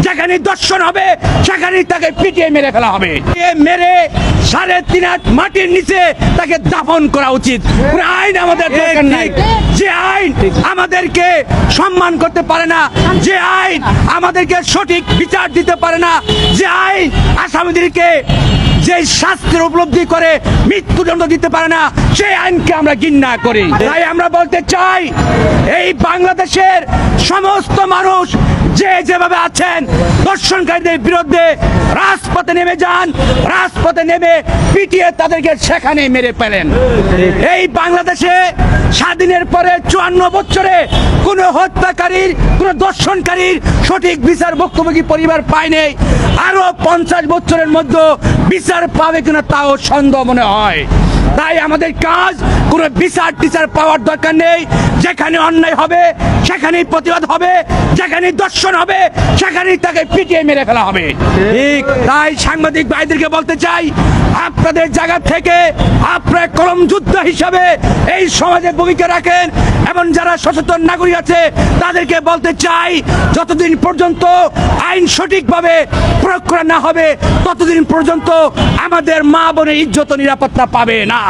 যেখানে দর্শন হবে সেখানেই তাকে পিটিয়ে মেরে ফেলা হবে। মেরে 3.5 হাত মাটির নিচে তাকে দাফন করা উচিত। কোনো আইন আমাদের দরকার নাই। যে আইন আমাদেরকে সম্মান করতে পারে না, যে আইন আমাদেরকে সঠিক বিচার দিতে পারে না, যে আইন আসামিদেরকে যে শাস্তির উপলব্ধি করে মৃত্যুদণ্ড দিতে পারে না, সেই আইনকে আমরা ঘৃণা করি। তাই আমরা বলতে চাই, এই বাংলাদেশের সমস্ত মানুষ যে যেভাবে আছেন দর্শনকারীদের বিরুদ্ধে রাজপথে নেমে যান, রাজপথে নেমে পিটিয়ে তাদেরকে সেখানে মেরে ফেলেন। এই বাংলাদেশে স্বাধীনের পরে 54 বছরে কোনো হত্যাকারীর, কোনো দর্শনকারীর সঠিক বিচার ভুক্তভোগী পরিবার পায়নি। আরো 50 বছরের মধ্যে বিচার পাবে কিনা তাও সন্দেহ মনে হয়। তাই আমাদের কাজ কোনো বিচার টিচার পাওয়ার দরকার নেই। যেখানে অন্যায় হবে সেখানেই প্রতিবাদ হবে, যেখানে দর্শন হবে সেখানেই তাকে পিটিয়ে মেরে ফেলা হবে। ঠিক তাই সাংবাদিক ভাইদেরকে বলতে চাই, আপনাদের জায়গা থেকে আপনারা কলম যোদ্ধা হিসাবে এই সমাজে ভূমিকা রাখেন, এবং যারা সচেতন নাগরিক আছে তাদেরকে বলতে চাই, যতদিন পর্যন্ত আইন সঠিকভাবে প্রয়োগ করা না হবে ততদিন পর্যন্ত আমাদের মা বোনের ইজ্জত ও নিরাপত্তা পাবে না।